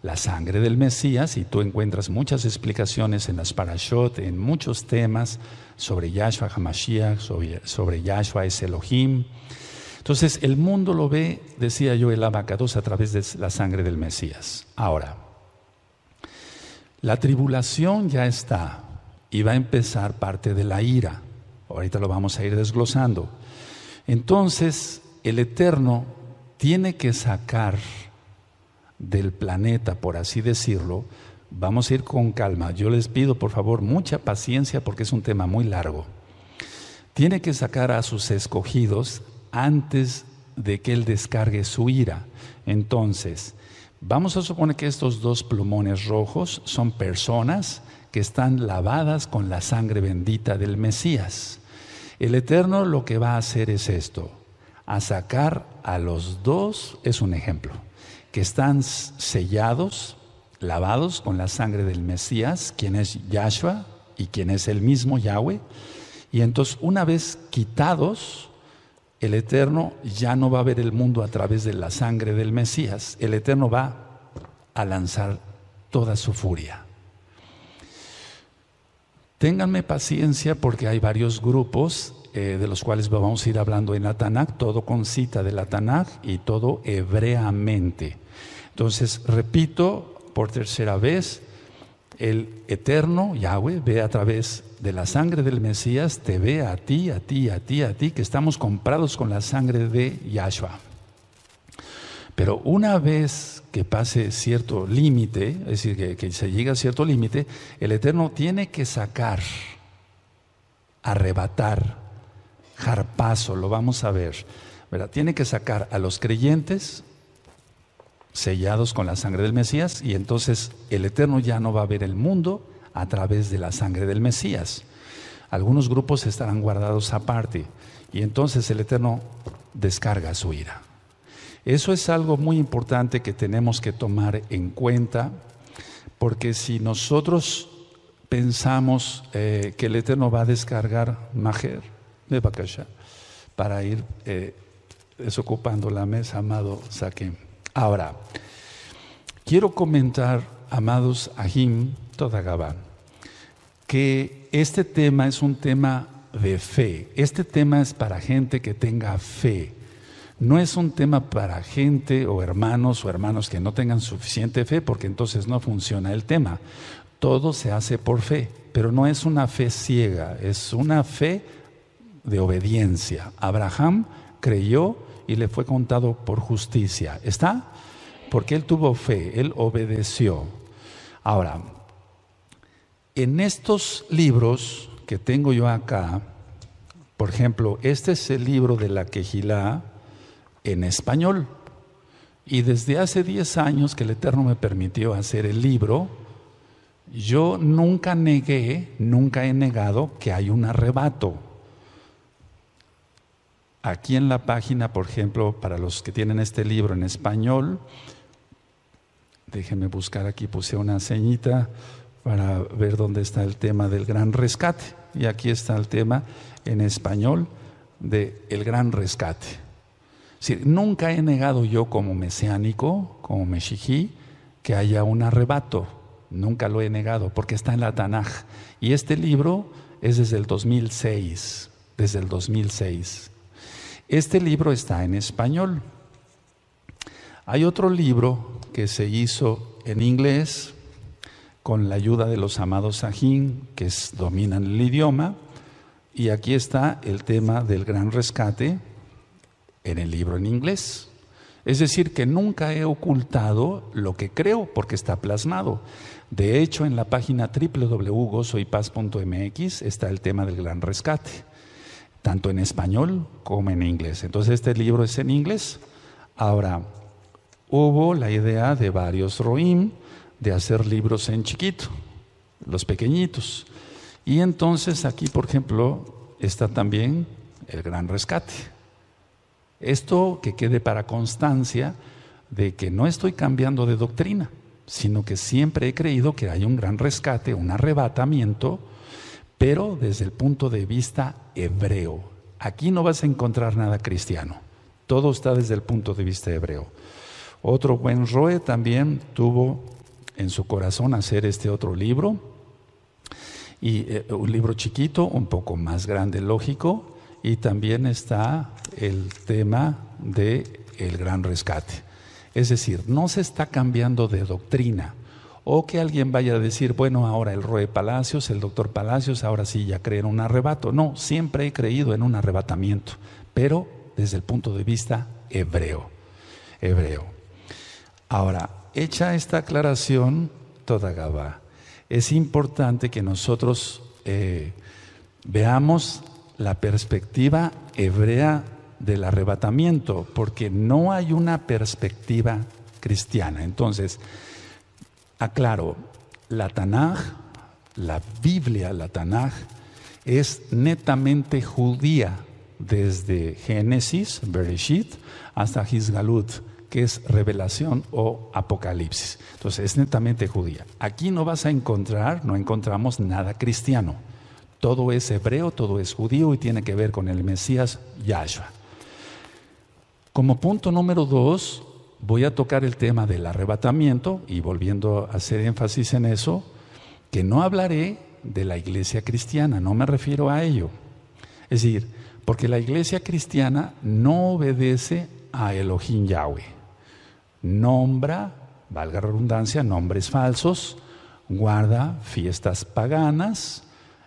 la sangre del Mesías, y tú encuentras muchas explicaciones en las Parashot, en muchos temas sobre Yahshua HaMashiach, sobre Yahshua es Elohim. Entonces el mundo lo ve, decía yo, el Abacados a través de la sangre del Mesías. Ahora, la tribulación ya está y va a empezar parte de la ira. Ahorita lo vamos a ir desglosando. Entonces el Eterno tiene que sacar del planeta, por así decirlo. Vamos a ir con calma. Yo les pido, por favor, mucha paciencia porque es un tema muy largo. Tiene que sacar a sus escogidos antes de que Él descargue su ira. Entonces, vamos a suponer que estos dos plumones rojos son personas que están lavadas con la sangre bendita del Mesías. El Eterno lo que va a hacer es esto, a sacar a los dos, es un ejemplo, que están sellados, lavados con la sangre del Mesías, quien es Yahshua y quien es el mismo Yahweh. Y entonces, una vez quitados, el Eterno ya no va a ver el mundo a través de la sangre del Mesías. El Eterno va a lanzar toda su furia. Ténganme paciencia porque hay varios grupos de los cuales vamos a ir hablando en la Tanaj, todo con cita de la Tanaj y todo hebreamente. Entonces, repito por tercera vez, el Eterno, Yahweh, ve a través de la sangre del Mesías, te ve a ti, que estamos comprados con la sangre de Yahshua. Pero una vez que pase cierto límite, es decir, que se llegue a cierto límite, el Eterno tiene que sacar, arrebatar, harpazo, lo vamos a ver, ¿verdad? Tiene que sacar a los creyentes sellados con la sangre del Mesías, y entonces el Eterno ya no va a ver el mundo a través de la sangre del Mesías. Algunos grupos estarán guardados aparte, y entonces el Eterno descarga su ira. Eso es algo muy importante que tenemos que tomar en cuenta, porque si nosotros pensamos que el Eterno va a descargar Majer de Bakasha para ir desocupando la mesa, amado Saquem. Ahora, quiero comentar, amados Ahim Todagabá, que este tema es un tema de fe. Este tema es para gente que tenga fe. No es un tema para gente o hermanos que no tengan suficiente fe, porque entonces no funciona el tema. Todo se hace por fe, pero no es una fe ciega, es una fe de obediencia. Abraham creyó y le fue contado por justicia. ¿Está? Porque él tuvo fe, él obedeció. Ahora, en estos libros que tengo yo acá, por ejemplo, este es el libro de la Kehilá en español. Y desde hace 10 años que el Eterno me permitió hacer el libro, yo nunca he negado que hay un arrebato. Aquí en la página, por ejemplo, para los que tienen este libro en español, déjenme buscar aquí, puse una ceñita para ver dónde está el tema del gran rescate. Y aquí está el tema en español del gran rescate. Es decir, nunca he negado yo como mesiánico, como meshijí, que haya un arrebato. Nunca lo he negado, porque está en la Tanaj. Y este libro es desde el 2006, desde el 2006. Este libro está en español. Hay otro libro que se hizo en inglés con la ayuda de los amados Sajín, que dominan el idioma, y aquí está el tema del gran rescate en el libro en inglés. Es decir, que nunca he ocultado lo que creo, porque está plasmado. De hecho, en la página www.gozoypaz.mx está el tema del gran rescate, tanto en español como en inglés. Entonces este libro es en inglés. Ahora, hubo la idea de varios roim de hacer libros en chiquito, los pequeñitos. Y entonces aquí, por ejemplo, está también el gran rescate. Esto que quede para constancia de que no estoy cambiando de doctrina, sino que siempre he creído que hay un gran rescate, un arrebatamiento, pero desde el punto de vista hebreo. Aquí no vas a encontrar nada cristiano. Todo está desde el punto de vista hebreo. Otro buen roe también tuvo en su corazón hacer este otro libro, y un libro chiquito, un poco más grande, lógico, y también está el tema del gran rescate. Es decir, no se está cambiando de doctrina, o que alguien vaya a decir, bueno, ahora el Roe Palacios, el doctor Palacios, ahora sí ya cree en un arrebato. No, siempre he creído en un arrebatamiento, pero desde el punto de vista hebreo. Ahora, hecha esta aclaración, toda Gabá, es importante que nosotros veamos la perspectiva hebrea del arrebatamiento, porque no hay una perspectiva cristiana. Entonces, aclaro, la Tanaj, la Biblia, la Tanaj, es netamente judía, desde Génesis, Bereshit, hasta Hisgalut, que es revelación o apocalipsis. Entonces es netamente judía. Aquí no encontramos nada cristiano. Todo es hebreo, todo es judío y tiene que ver con el Mesías Yahshua. Como punto número 2, voy a tocar el tema del arrebatamiento y volviendo a hacer énfasis en eso, que no hablaré de la iglesia cristiana, no me refiero a ello. Es decir, porque la iglesia cristiana no obedece a Elohim Yahweh. Nombra, valga la redundancia, nombres falsos, guarda fiestas paganas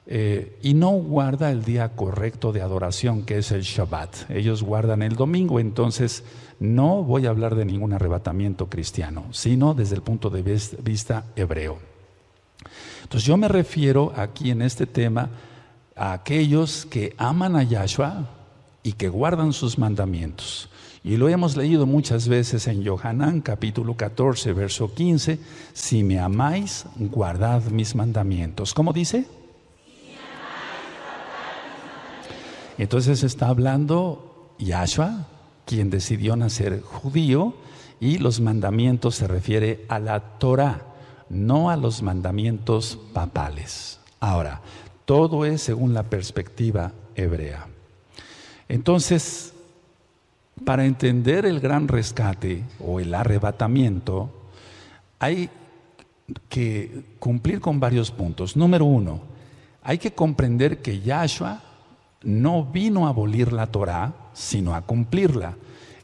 y no guarda el día correcto de adoración, que es el Shabbat. Ellos guardan el domingo, entonces no voy a hablar de ningún arrebatamiento cristiano, sino desde el punto de vista hebreo. Entonces yo me refiero aquí en este tema a aquellos que aman a Yahshua y que guardan sus mandamientos. Y lo hemos leído muchas veces en Yohanan, capítulo 14, verso 15. Si me amáis, guardad mis mandamientos. ¿Cómo dice? Entonces está hablando Yahshua, quien decidió nacer judío, y los mandamientos se refiere a la Torah, no a los mandamientos papales. Ahora, todo es según la perspectiva hebrea. Entonces, para entender el gran rescate o el arrebatamiento, hay que cumplir con varios puntos. Número 1, hay que comprender que Yahshua no vino a abolir la Torá, sino a cumplirla.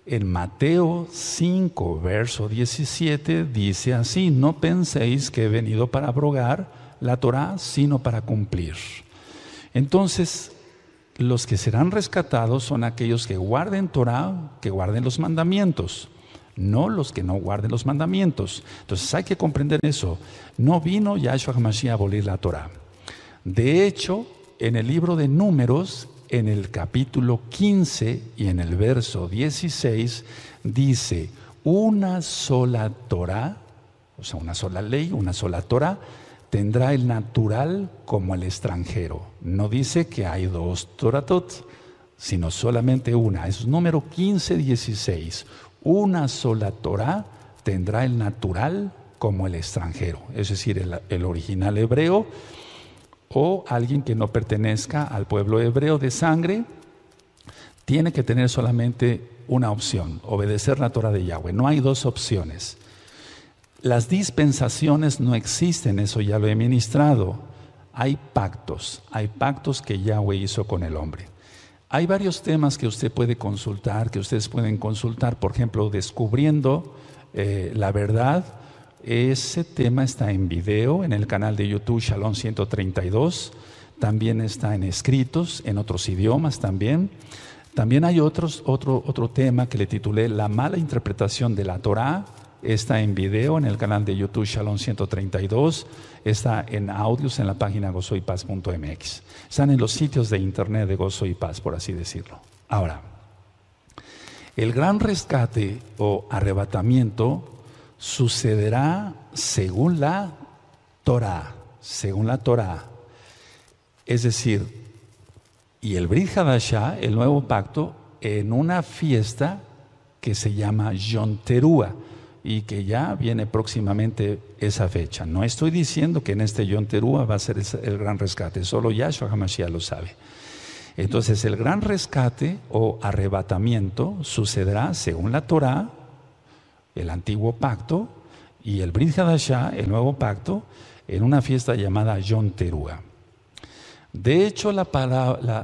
En Mateo 5, verso 17, dice así: no penséis que he venido para abrogar la Torá, sino para cumplir. Entonces, los que serán rescatados son aquellos que guarden Torá, que guarden los mandamientos, no los que no guarden los mandamientos. Entonces hay que comprender eso. No vino Yahshua HaMashiach a abolir la Torá. De hecho, en el libro de Números, en el capítulo 15 y en el verso 16, dice: una sola Torá, o sea, una sola ley, una sola Torá, tendrá el natural como el extranjero. No dice que hay dos Toratot, sino solamente una. Es número 15, 16. Una sola Torá tendrá el natural como el extranjero. Es decir, el original hebreo o alguien que no pertenezca al pueblo hebreo de sangre tiene que tener solamente una opción: obedecer la Torá de Yahweh. No hay dos opciones. Las dispensaciones no existen, eso ya lo he ministrado. Hay pactos que Yahweh hizo con el hombre. Hay varios temas que usted puede consultar, que ustedes pueden consultar, por ejemplo, descubriendo la verdad. Ese tema está en video en el canal de YouTube Shalom 132, también está en escritos, en otros idiomas también. También hay otro tema que le titulé La mala interpretación de la Torá. Está en video en el canal de YouTube Shalom 132, está en audios en la página gozoypaz.mx. Están en los sitios de internet de Gozo y Paz, por así decirlo. Ahora, el gran rescate o arrebatamiento sucederá según la Torá, es decir, y el Brit Hadashah, el nuevo pacto, en una fiesta que se llama Yom Teruah, y que ya viene próximamente esa fecha. No estoy diciendo que en este Yom Teruah va a ser el gran rescate, solo Yahshua HaMashiach lo sabe. Entonces, el gran rescate o arrebatamiento sucederá según la Torá, el antiguo pacto, y el Brit Hadashah, el nuevo pacto, en una fiesta llamada Yom Teruah. De hecho,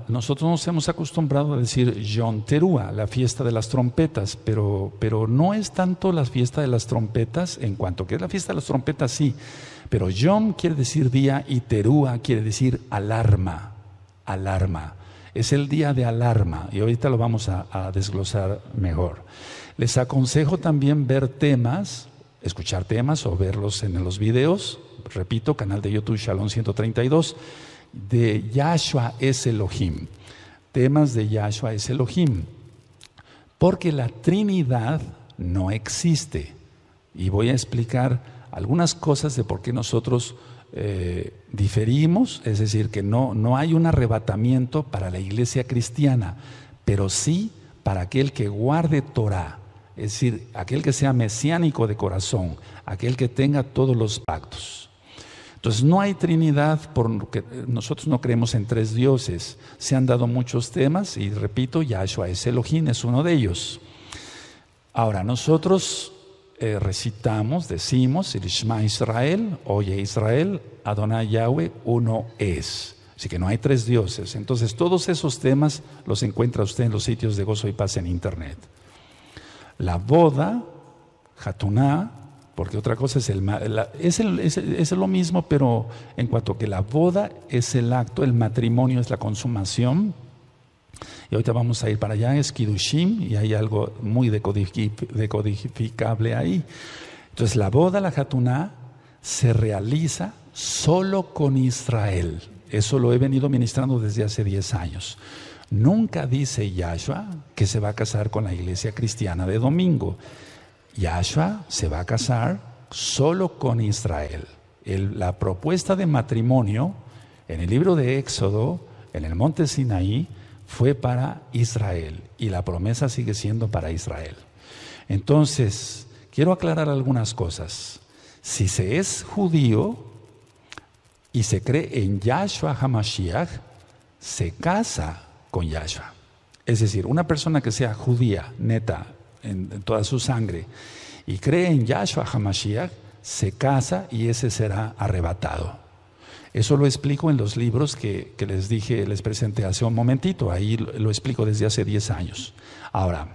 nosotros nos hemos acostumbrado a decir Yom Teruah, la fiesta de las trompetas, pero no es tanto la fiesta de las trompetas, en cuanto que es la fiesta de las trompetas, sí, pero Yom quiere decir día y Teruah quiere decir alarma, alarma. Es el día de alarma y ahorita lo vamos a desglosar mejor. Les aconsejo también ver temas, escuchar temas o verlos en los videos. Repito, canal de YouTube Shalom 132, de Yahshua es Elohim. Temas de Yahshua es Elohim. Porque la Trinidad no existe. Y voy a explicar algunas cosas de por qué nosotros diferimos, es decir, que no hay un arrebatamiento para la iglesia cristiana, pero sí para aquel que guarde Torah, es decir, aquel que sea mesiánico de corazón, aquel que tenga todos los pactos. Entonces no hay Trinidad porque nosotros no creemos en tres dioses. Se han dado muchos temas y repito, Yahshua es Elohim, es uno de ellos. Ahora nosotros recitamos, decimos, el Shema Israel, oye Israel, Adonai Yahweh, uno es. Así que no hay tres dioses. Entonces todos esos temas los encuentra usted en los sitios de Gozo y Paz en internet. La boda, Hatuná, porque otra cosa es lo mismo, pero en cuanto que la boda es el acto, el matrimonio es la consumación. Y ahorita vamos a ir para allá, es Kiddushim, y hay algo muy decodificable ahí. Entonces la boda, la Hatuná, se realiza solo con Israel. Eso lo he venido ministrando desde hace 10 años. Nunca dice Yahshua que se va a casar con la iglesia cristiana de domingo. Yahshua se va a casar solo con Israel. La propuesta de matrimonio en el libro de Éxodo, en el monte Sinaí, fue para Israel y la promesa sigue siendo para Israel. Entonces, quiero aclarar algunas cosas. Si se es judío y se cree en Yahshua HaMashiach, se casa con Yahshua. Es decir, una persona que sea judía, neta, en toda su sangre, y cree en Yahshua HaMashiach, se casa y ese será arrebatado. Eso lo explico en los libros que les dije, les presenté hace un momentito. Ahí lo explico desde hace 10 años. Ahora,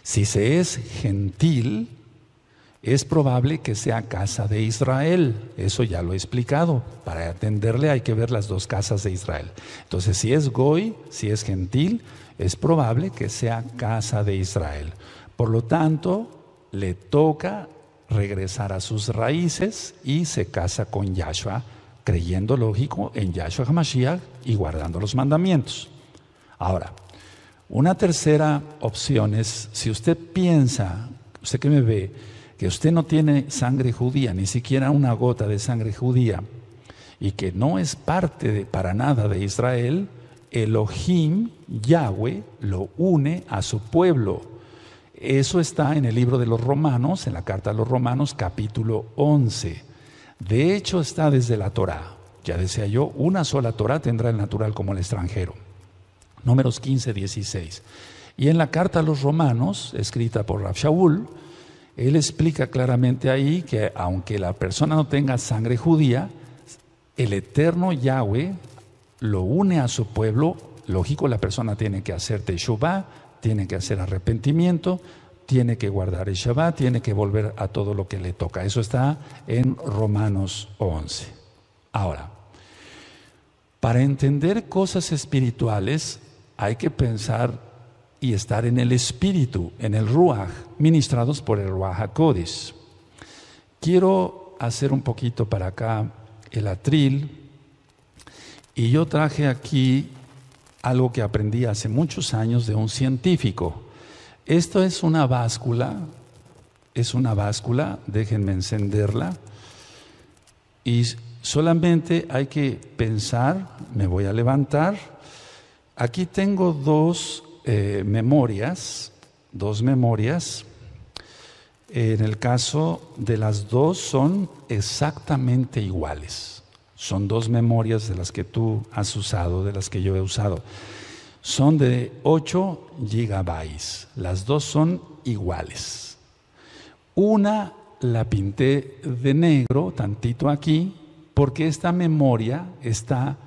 si se es gentil, es probable que sea casa de Israel. Eso ya lo he explicado. Para atenderle hay que ver las dos casas de Israel. Entonces, si es goy, si es gentil, es probable que sea casa de Israel. Por lo tanto, le toca regresar a sus raíces y se casa con Yahshua, creyendo, lógico, en Yahshua HaMashiach y guardando los mandamientos. Ahora, una tercera opción es, si usted piensa, usted que me ve, que usted no tiene sangre judía, ni siquiera una gota de sangre judía, y que no es parte para nada de Israel, Elohim, Yahweh, lo une a su pueblo. Eso está en el libro de los Romanos, en la carta a los Romanos, capítulo 11. De hecho, está desde la Torá. Ya decía yo, una sola Torá tendrá el natural como el extranjero. Números 15, 16. Y en la carta a los Romanos, escrita por Rav Shaul, él explica claramente ahí que aunque la persona no tenga sangre judía, el eterno Yahweh lo une a su pueblo. Lógico, la persona tiene que hacer teshuvá, tiene que hacer arrepentimiento, tiene que guardar el Shabbat, tiene que volver a todo lo que le toca. Eso está en Romanos 11. Ahora, para entender cosas espirituales hay que pensar y estar en el espíritu, en el Ruach, ministrados por el Ruach HaKodesh. Quiero hacer un poquito para acá el atril, y yo traje aquí algo que aprendí hace muchos años de un científico. Esto es una báscula, déjenme encenderla, y solamente hay que pensar, me voy a levantar. Aquí tengo dos memorias. En el caso de las dos son exactamente iguales. Son dos memorias de las que tú has usado, de las que yo he usado. Son de 8 gigabytes. Las dos son iguales. Una la pinté de negro, tantito aquí, porque esta memoria está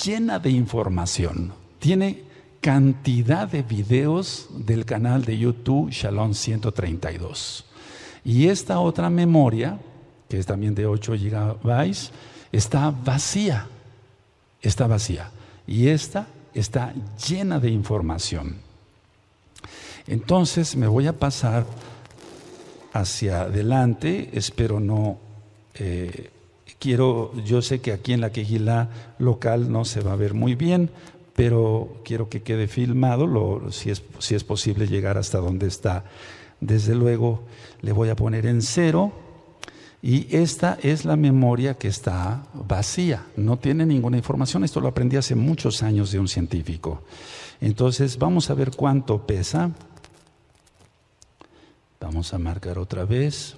llena de información. Tiene cantidad de videos del canal de YouTube Shalom 132. Y esta otra memoria, que es también de 8 gigabytes, está vacía. Está vacía. Y esta está llena de información. Entonces me voy a pasar hacia adelante. Espero no... yo sé que aquí en la quejilá local no se va a ver muy bien, pero quiero que quede filmado, si es posible llegar hasta donde está. Desde luego le voy a poner en 0 y esta es la memoria que está vacía, no tiene ninguna información. Esto lo aprendí hace muchos años de un científico. Entonces vamos a ver cuánto pesa. Vamos a marcar otra vez.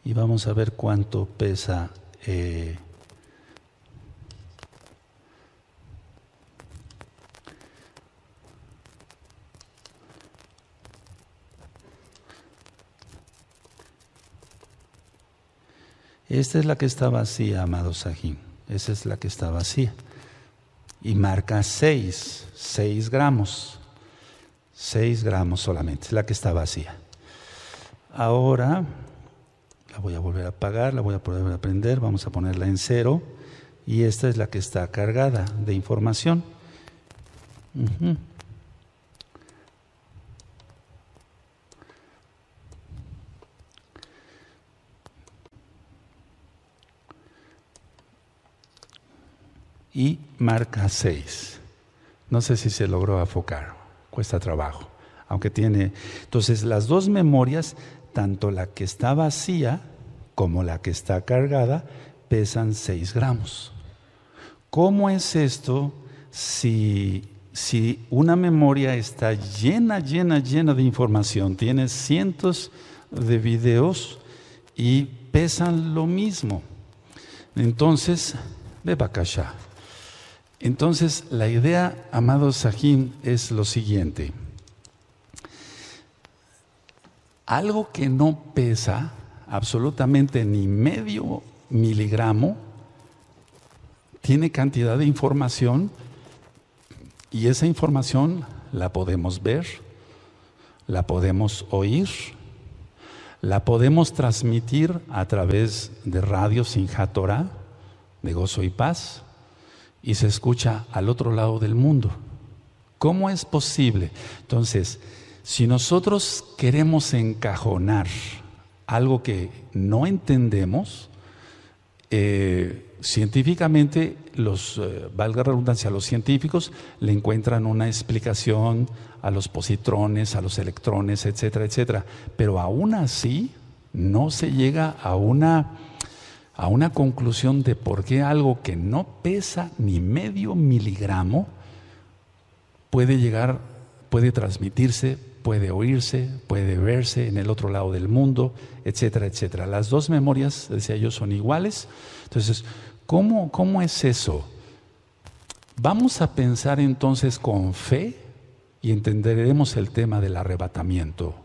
Y vamos a ver cuánto pesa esta es la que está vacía, amado Sajín. Esa es la que está vacía. Y marca 6 gramos. 6 gramos solamente, es la que está vacía. Ahora... la voy a volver a apagar, la voy a volver a prender, vamos a ponerla en 0 y esta es la que está cargada de información. Y marca 6. No sé si se logró enfocar, cuesta trabajo, aunque tiene... Entonces las dos memorias, tanto la que está vacía como la que está cargada, pesan 6 gramos. ¿Cómo es esto si una memoria está llena de información, tiene cientos de videos y pesan lo mismo? Entonces, bebakasha. Entonces, la idea, amado Sajín, es lo siguiente. Algo que no pesa absolutamente ni medio miligramo, tiene cantidad de información y esa información la podemos ver, la podemos oír, la podemos transmitir a través de radio Simchat Torah, de Gozo y Paz, y se escucha al otro lado del mundo. ¿Cómo es posible? Entonces, si nosotros queremos encajonar algo que no entendemos, científicamente, valga la redundancia, los científicos le encuentran una explicación a los positrones, a los electrones, etcétera, etcétera. Pero aún así no se llega a una conclusión de por qué algo que no pesa ni medio miligramo puede transmitirse, puede oírse, puede verse en el otro lado del mundo, etcétera, etcétera. Las dos memorias, decía yo, son iguales. Entonces, ¿cómo es eso? Vamos a pensar entonces con fe y entenderemos el tema del arrebatamiento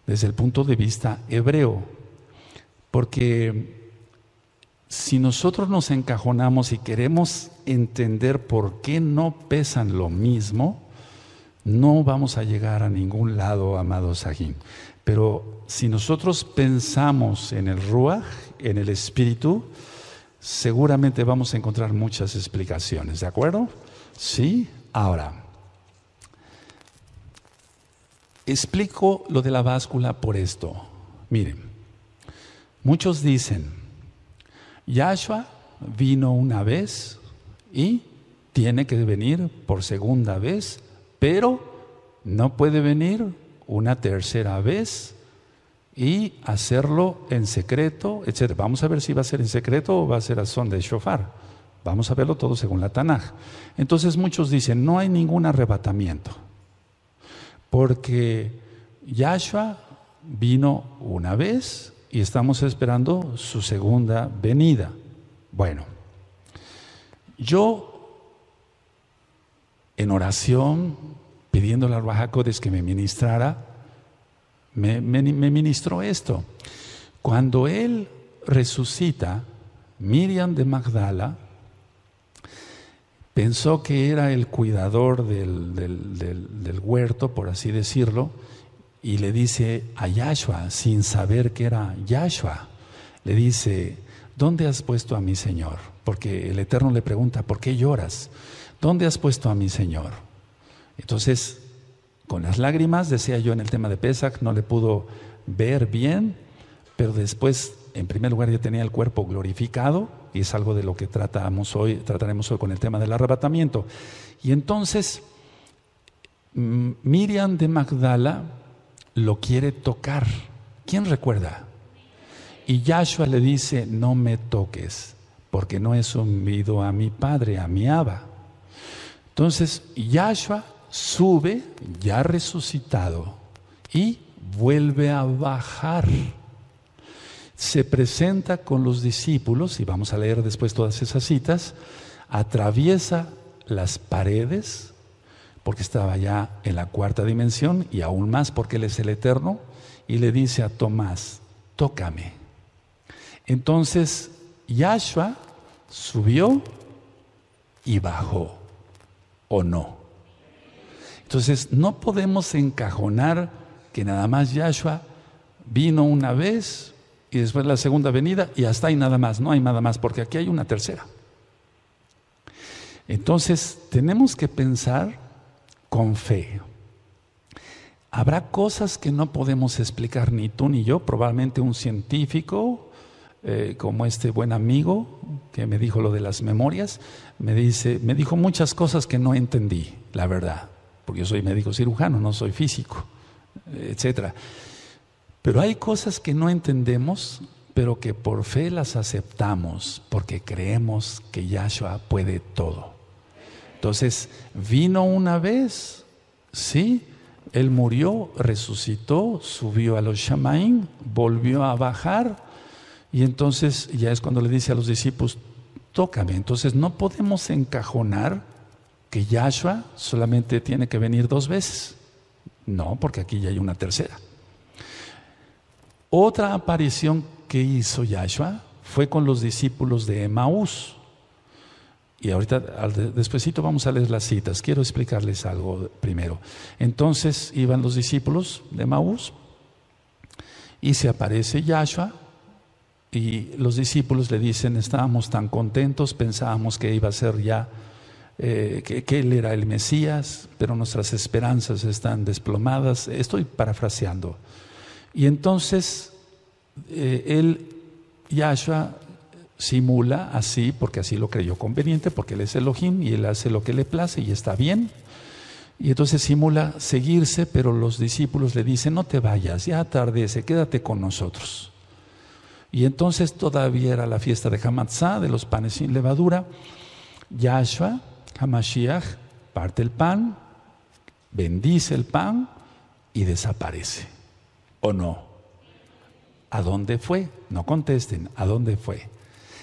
desde el punto de vista hebreo. Porque si nosotros nos encajonamos y queremos entender por qué no pesan lo mismo, no vamos a llegar a ningún lado, amado Sajín. Pero si nosotros pensamos en el Ruach, en el Espíritu, seguramente vamos a encontrar muchas explicaciones, ¿de acuerdo? Sí. Ahora, explico lo de la báscula por esto. Miren, muchos dicen, Yahshua vino una vez y tiene que venir por segunda vez, pero no puede venir una tercera vez y hacerlo en secreto, etc. Vamos a ver si va a ser en secreto o va a ser a son de shofar. Vamos a verlo todo según la Tanaj. Entonces muchos dicen, no hay ningún arrebatamiento, porque Yahshua vino una vez y estamos esperando su segunda venida. Bueno, yo en oración, pidiéndole al Ruach HaKodesh que me ministrara, me ministró esto. Cuando él resucita, Miriam de Magdala pensó que era el cuidador del huerto, por así decirlo, y le dice a Yahshua, sin saber que era Yahshua, le dice: ¿dónde has puesto a mi Señor? Porque el Eterno le pregunta: ¿por qué lloras? ¿Dónde has puesto a mi Señor? Entonces, con las lágrimas, decía yo en el tema de Pesach, no le pudo ver bien, pero después, en primer lugar, ya tenía el cuerpo glorificado, y es algo de lo que trataremos hoy con el tema del arrebatamiento. Y entonces, Miriam de Magdala lo quiere tocar. ¿Quién recuerda? Y Yahshua le dice: no me toques, porque no he subido a mi Padre, a mi Abba. Entonces, Yahshua sube, ya resucitado, y vuelve a bajar. Se presenta con los discípulos, y vamos a leer después todas esas citas, atraviesa las paredes, porque estaba ya en la cuarta dimensión, y aún más porque Él es el Eterno, y le dice a Tomás: tócame. Entonces, Yahshua subió y bajó, ¿o no? Entonces, no podemos encajonar que nada más Yahshua vino una vez y después la segunda venida y hasta ahí nada más. No hay nada más, porque aquí hay una tercera. Entonces, tenemos que pensar con fe. Habrá cosas que no podemos explicar ni tú ni yo. Probablemente un científico, como este buen amigo que me dijo lo de las memorias, me dijo muchas cosas que no entendí, la verdad, porque yo soy médico cirujano, no soy físico, etcétera. Pero hay cosas que no entendemos, pero que por fe las aceptamos, porque creemos que Yahshua puede todo. Entonces, vino una vez, sí, Él murió, resucitó, subió a los Shamaim, volvió a bajar, y entonces ya es cuando le dice a los discípulos: tócame. Entonces, no podemos encajonar que Yahshua solamente tiene que venir 2 veces. No, porque aquí ya hay una tercera. Otra aparición que hizo Yahshua fue con los discípulos de Emaús. Y ahorita, despuesito vamos a leer las citas. Quiero explicarles algo primero. Entonces iban los discípulos de Emaús y se aparece Yahshua, y los discípulos le dicen: estábamos tan contentos, pensábamos que iba a ser ya, que Él era el Mesías, pero nuestras esperanzas están desplomadas. Estoy parafraseando. Y entonces Yahshua simula así, porque así lo creyó conveniente, porque Él es Elohim y Él hace lo que le place y está bien. Y entonces simula seguirse, pero los discípulos le dicen: no te vayas, ya atardece, quédate con nosotros. Y entonces todavía era la fiesta de Hamatzá, de los panes sin levadura. Yahshua, Hamashiach, parte el pan, bendice el pan y desaparece. ¿O no? ¿A dónde fue? No contesten, ¿a dónde fue?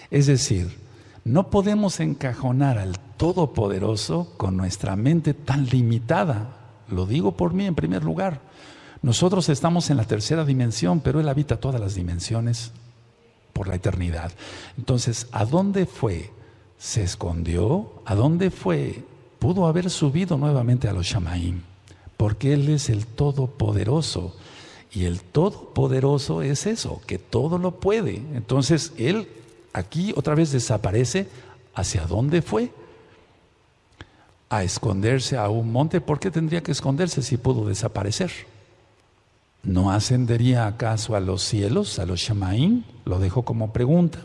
Es decir, no podemos encajonar al Todopoderoso con nuestra mente tan limitada. Lo digo por mí en primer lugar. Nosotros estamos en la tercera dimensión, pero Él habita todas las dimensiones por la eternidad. Entonces, ¿a dónde fue? ¿Se escondió? ¿A dónde fue? Pudo haber subido nuevamente a los Shamaim, porque Él es el Todopoderoso. Y el Todopoderoso es eso, que todo lo puede. Entonces, Él aquí otra vez desaparece. ¿Hacia dónde fue? A esconderse a un monte. ¿Por qué tendría que esconderse si pudo desaparecer? ¿No ascendería acaso a los cielos, a los Shamaim? Lo dejo como pregunta.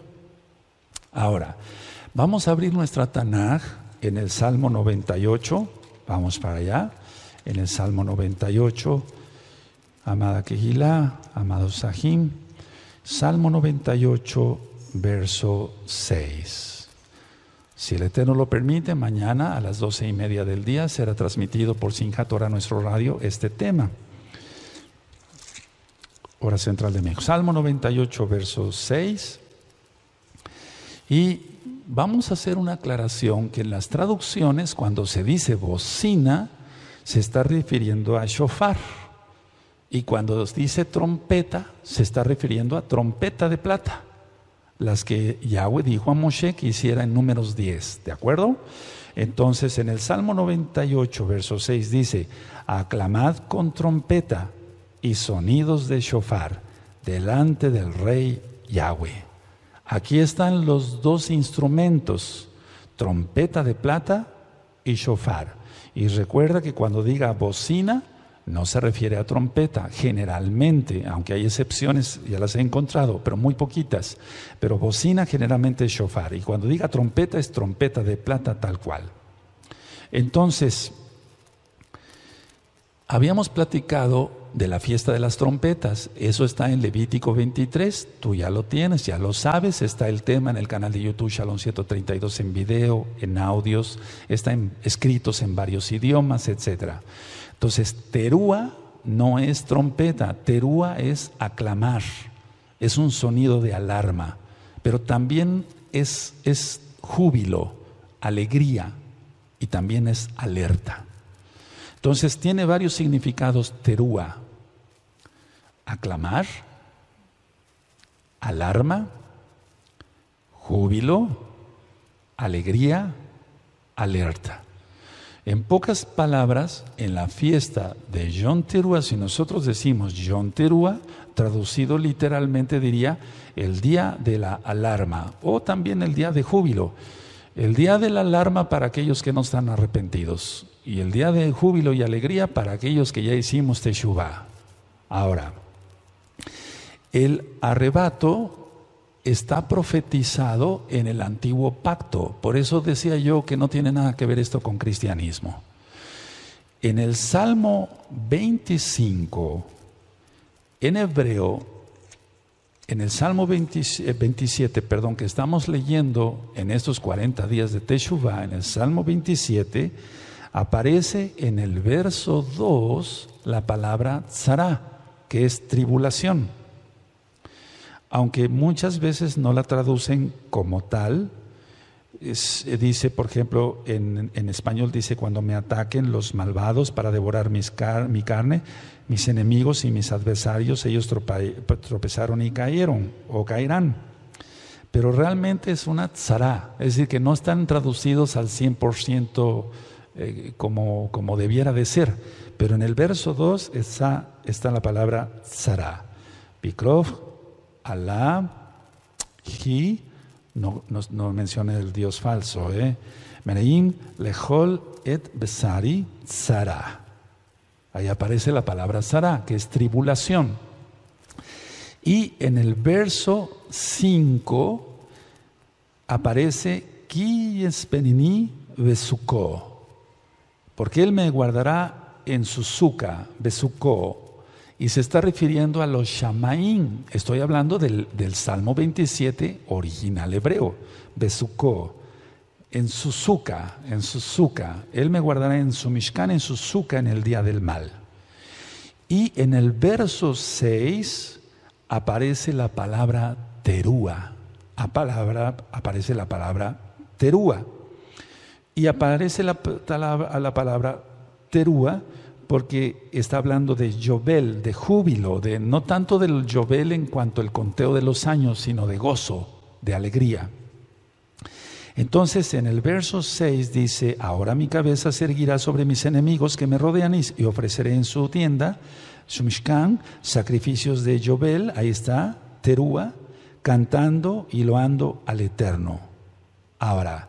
Ahora, vamos a abrir nuestra Tanaj en el Salmo 98. Vamos para allá. En el Salmo 98, amada Kehilá, amados Sahim, Salmo 98, verso 6. Si el Eterno lo permite, mañana a las 12:30 del día será transmitido por Simchat Torah, nuestro radio, este tema. hora central de México. Salmo 98, verso 6. Y vamos a hacer una aclaración que en las traducciones, cuando se dice bocina, se está refiriendo a shofar. Y cuando dice trompeta, se está refiriendo a trompeta de plata, las que Yahweh dijo a Moshe que hiciera en Números 10, ¿de acuerdo? Entonces en el Salmo 98, verso 6 dice: aclamad con trompeta y sonidos de shofar delante del Rey Yahweh. Aquí están los dos instrumentos, trompeta de plata y shofar. Y recuerda que cuando diga bocina, no se refiere a trompeta, generalmente, aunque hay excepciones, ya las he encontrado, pero muy poquitas. Pero bocina generalmente es shofar. Y cuando diga trompeta, es trompeta de plata tal cual. Entonces, habíamos platicado de la fiesta de las trompetas. Eso está en Levítico 23. Tú ya lo tienes, ya lo sabes. Está el tema en el canal de YouTube Shalom 132 en video, en audios. Están escritos en varios idiomas, etcétera. Entonces, terúa no es trompeta, terúa es aclamar, es un sonido de alarma, pero también es júbilo, alegría y también es alerta. Entonces, tiene varios significados terúa: aclamar, alarma, júbilo, alegría, alerta. En pocas palabras, en la fiesta de Yom Teruah, si nosotros decimos Yom Teruah, traducido literalmente diría el día de la alarma o también el día de júbilo. El día de la alarma para aquellos que no están arrepentidos y el día de júbilo y alegría para aquellos que ya hicimos Teshuvah. Ahora, el arrebato está profetizado en el antiguo pacto. Por eso decía yo que no tiene nada que ver esto con cristianismo. En el Salmo 25, en hebreo, en el Salmo 27, que estamos leyendo en estos 40 días de Teshuvah, en el Salmo 27, aparece en el verso 2 la palabra tzara, que es tribulación. Aunque muchas veces no la traducen como tal, dice, por ejemplo, en español dice: cuando me ataquen los malvados para devorar mi carne, mis enemigos y mis adversarios, ellos tropezaron y cayeron o caerán. Pero realmente es una tzara, es decir, que no están traducidos al 100% como debiera de ser. Pero en el verso 2 está la palabra tzara. Pikrov, Alá, Hi, no menciona el Dios falso, Mereim, Lehol, Et, Besari, Tzara. Ahí aparece la palabra Tzara, que es tribulación. Y en el verso 5 aparece Ki Espenini Besuko, porque Él me guardará en su suca, Besuko. Y se está refiriendo a los Shamaim. Estoy hablando del Salmo 27 original hebreo, Besuko, en su suca. Él me guardará en su Mishkan, en su suca, en el día del mal. Y en el verso 6 aparece la palabra terúa. Aparece la palabra terúa. Y aparece la palabra terúa porque está hablando de Yobel, de júbilo, no tanto del Yobel en cuanto al conteo de los años, sino de gozo, de alegría. Entonces en el verso 6 dice: ahora mi cabeza se erguirá sobre mis enemigos que me rodean y ofreceré en su tienda, su Mishkan, sacrificios de Yobel, ahí está, terúa, cantando y loando al Eterno. Ahora,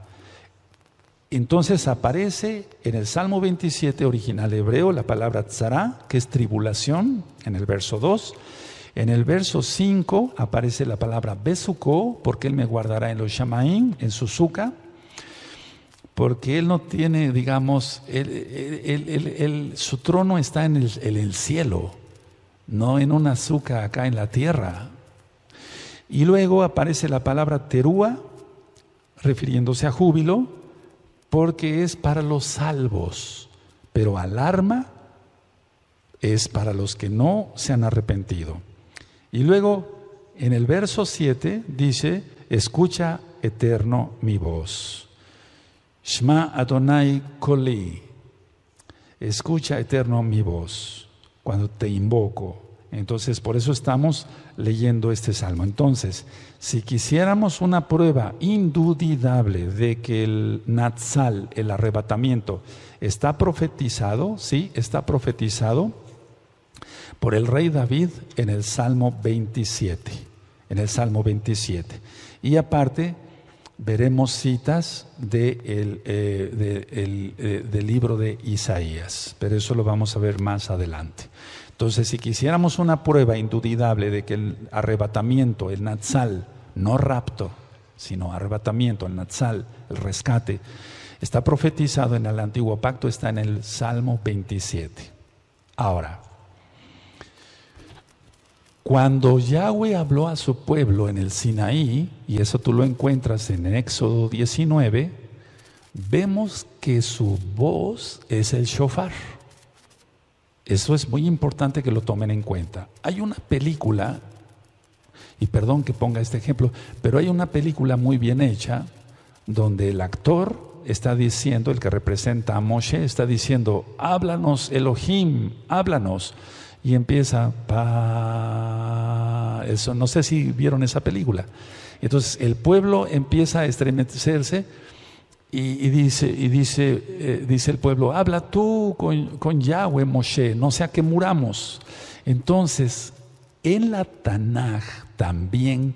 entonces aparece en el Salmo 27 original hebreo la palabra tzara, que es tribulación, en el verso 2. En el verso 5 aparece la palabra besuko, porque Él me guardará en los shamaim, en su suca, porque Él no tiene, digamos, su trono está en el cielo, no en una suca acá en la tierra. Y luego aparece la palabra terúa, refiriéndose a júbilo, porque es para los salvos, pero alarma es para los que no se han arrepentido. Y luego en el verso 7 dice, escucha eterno mi voz. Shma Adonai Koli. Escucha eterno mi voz cuando te invoco. Entonces, por eso estamos leyendo este salmo. Entonces, si quisiéramos una prueba indudable de que el Natsal, el arrebatamiento, está profetizado, sí, está profetizado por el rey David en el Salmo 27. En el Salmo 27. Y aparte, veremos citas del libro de Isaías, pero eso lo vamos a ver más adelante. Entonces, si quisiéramos una prueba indudable de que el arrebatamiento, el Natsal, no rapto, sino arrebatamiento, el Natsal, el rescate, está profetizado en el Antiguo Pacto, está en el Salmo 27. Ahora, cuando Yahweh habló a su pueblo en el Sinaí, y eso tú lo encuentras en Éxodo 19, vemos que su voz es el shofar. Eso es muy importante que lo tomen en cuenta. Hay una película, y perdón que ponga este ejemplo, pero hay una película muy bien hecha donde el actor está diciendo, el que representa a Moshe, está diciendo, háblanos Elohim, háblanos. Y empieza, eso, no sé si vieron esa película. Entonces el pueblo empieza a estremecerse y dice el pueblo, habla tú con Yahweh, Moshe, no sea que muramos. Entonces, en la Tanaj también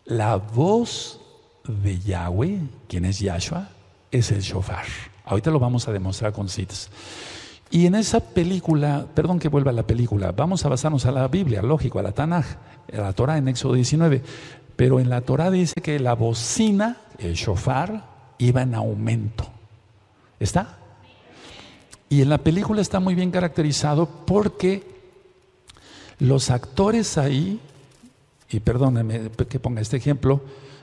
la voz de Yahweh, quien es Yahshua, es el shofar. Ahorita lo vamos a demostrar con citas. Y en esa película, perdón que vuelva a la película, vamos a basarnos a la Biblia, lógico, a la Tanaj, a la Torah en Éxodo 19. Pero en la Torah dice que la bocina, el shofar, iba en aumento. ¿Está? Y en la película está muy bien caracterizado porque los actores ahí, y perdónenme que ponga este ejemplo,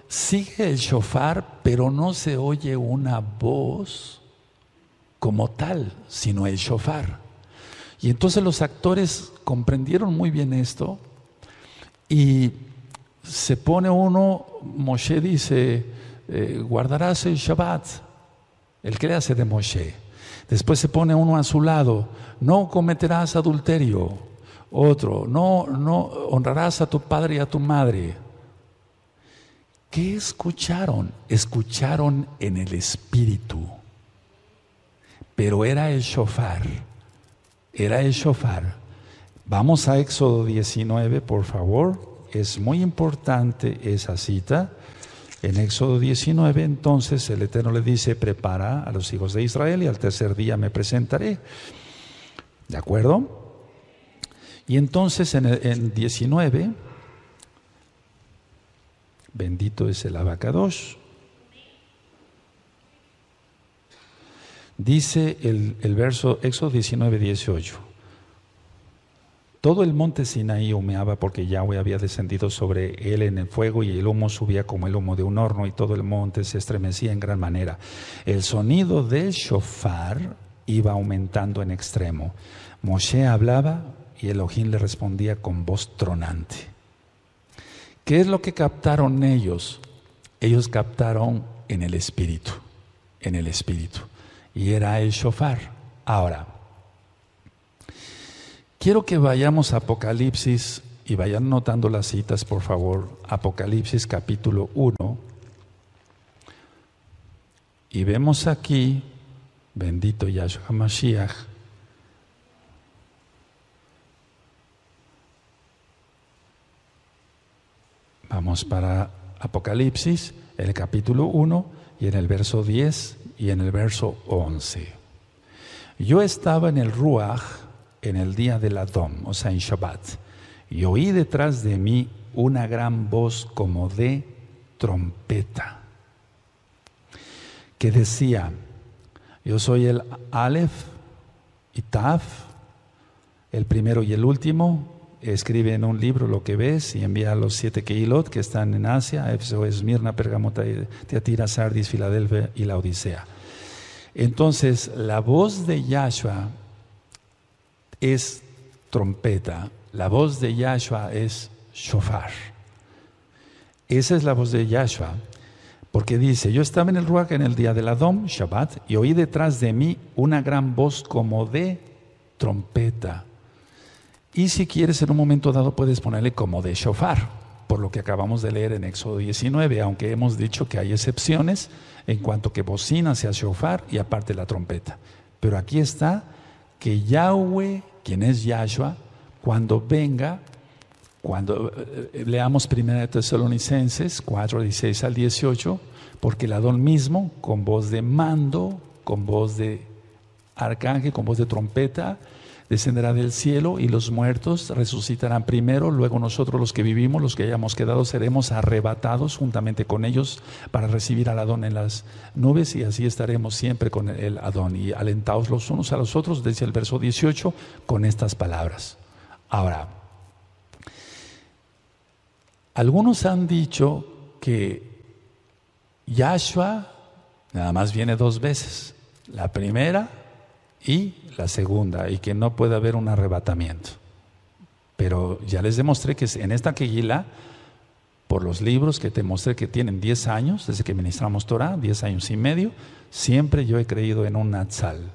sigue el shofar, pero no se oye una voz como tal, sino el shofar. Y entonces los actores comprendieron muy bien esto y se pone uno, Moshe dice, guardarás el Shabbat, el que le hace de Moshe. Después se pone uno a su lado, no cometerás adulterio. Otro, no honrarás a tu padre y a tu madre. ¿Qué escucharon? Escucharon en el espíritu. Pero era el shofar. Era el shofar. Vamos a Éxodo 19, por favor. Es muy importante esa cita. En Éxodo 19, entonces, el Eterno le dice, prepara a los hijos de Israel y al tercer día me presentaré. ¿De acuerdo? Y entonces en 19, bendito es el Abacadosh, dice el verso Éxodo 19, 18. Todo el monte Sinaí humeaba porque Yahweh había descendido sobre él en el fuego y el humo subía como el humo de un horno y todo el monte se estremecía en gran manera. El sonido del shofar iba aumentando en extremo. Moshe hablaba y Elohim le respondía con voz tronante. ¿Qué es lo que captaron ellos? Ellos captaron en el espíritu, y era el shofar. Ahora, quiero que vayamos a Apocalipsis y vayan notando las citas, por favor. Apocalipsis capítulo 1. Y vemos aquí, bendito Yahshua Mashiach, vamos para Apocalipsis, el capítulo 1, y en el verso 10 y en el verso 11. Yo estaba en el Ruach, en el día del Adón, o sea, en Shabbat, y oí detrás de mí una gran voz como de trompeta, que decía, yo soy el Aleph y Taf, el primero y el último. Escribe en un libro lo que ves y envía a los 7 Kehilot que están en Asia, Éfeso, Esmirna, Pérgamo, Tiatira, Sardis, Filadelfia y la Odisea. Entonces, la voz de Yahshua es trompeta, la voz de Yahshua es shofar. Esa es la voz de Yahshua, porque dice, yo estaba en el Ruach en el día del Adón, Shabbat, y oí detrás de mí una gran voz como de trompeta. Y si quieres, en un momento dado puedes ponerle como de shofar, por lo que acabamos de leer en Éxodo 19, aunque hemos dicho que hay excepciones en cuanto que bocina sea shofar y aparte la trompeta. Pero aquí está que Yahweh, quien es Yahshua, cuando venga, cuando leamos 1 Tesalonicenses 4, 16 al 18, porque el Adón mismo, con voz de mando, con voz de arcángel, con voz de trompeta, descenderá del cielo y los muertos resucitarán primero, luego nosotros los que vivimos, los que hayamos quedado, seremos arrebatados juntamente con ellos para recibir al Adón en las nubes y así estaremos siempre con el Adón y alentados los unos a los otros, dice el verso 18, con estas palabras. Ahora, algunos han dicho que Yahshua nada más viene 2 veces, la primera y la segunda, y que no puede haber un arrebatamiento. Pero ya les demostré que en esta Kegilá, por los libros que te mostré que tienen 10 años, desde que ministramos Torah, 10 años y medio, siempre yo he creído en un Natsal.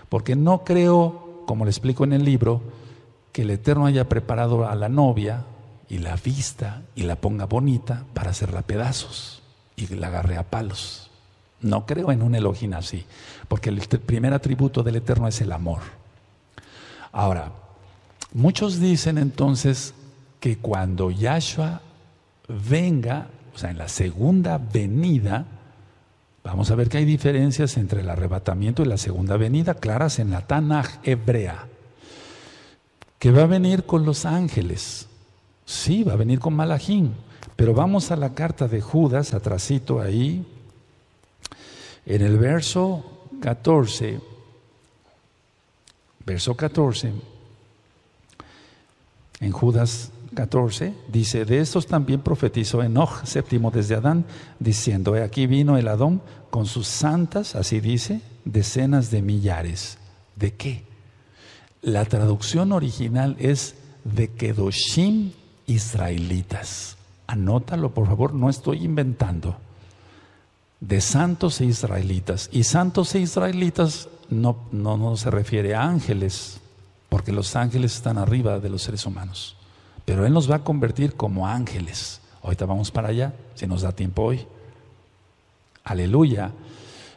Porque no creo, como le explico en el libro, que el Eterno haya preparado a la novia y la vista y la ponga bonita para hacerla pedazos y la agarre a palos. No creo en un Elohim así, porque el primer atributo del Eterno es el amor. Ahora, muchos dicen entonces que cuando Yahshua venga, o sea, en la segunda venida, vamos a ver que hay diferencias entre el arrebatamiento y la segunda venida, claras en la Tanaj hebrea, que va a venir con los ángeles. Sí, va a venir con Malachim, pero vamos a la carta de Judas, atrasito ahí, en el verso 14, en Judas 14, dice, de estos también profetizó Enoch, séptimo desde Adán, diciendo, he aquí vino el Adón con sus santas, así dice, decenas de millares. ¿De qué? La traducción original es de Kedoshim israelitas. Anótalo, por favor, no estoy inventando. De santos e israelitas. Y santos e israelitas no se refiere a ángeles, porque los ángeles están arriba de los seres humanos. Pero Él nos va a convertir como ángeles. Ahorita vamos para allá, si nos da tiempo hoy. Aleluya.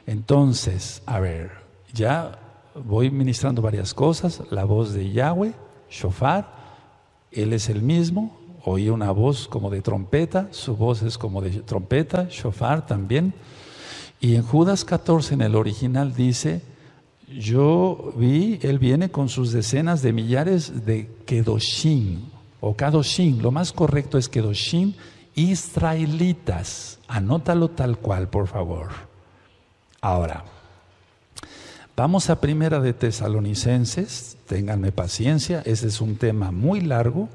Entonces, a ver, ya voy ministrando varias cosas. La voz de Yahweh, shofar, Él es el mismo. Oí una voz como de trompeta, su voz es como de trompeta, shofar también. Y en Judas 14, en el original, dice, yo vi, Él viene con sus decenas de millares de Kedoshim, o Kadoshim, lo más correcto es Kedoshim, israelitas. Anótalo tal cual, por favor. Ahora, vamos a Primera de Tesalonicenses, ténganme paciencia, ese es un tema muy largo.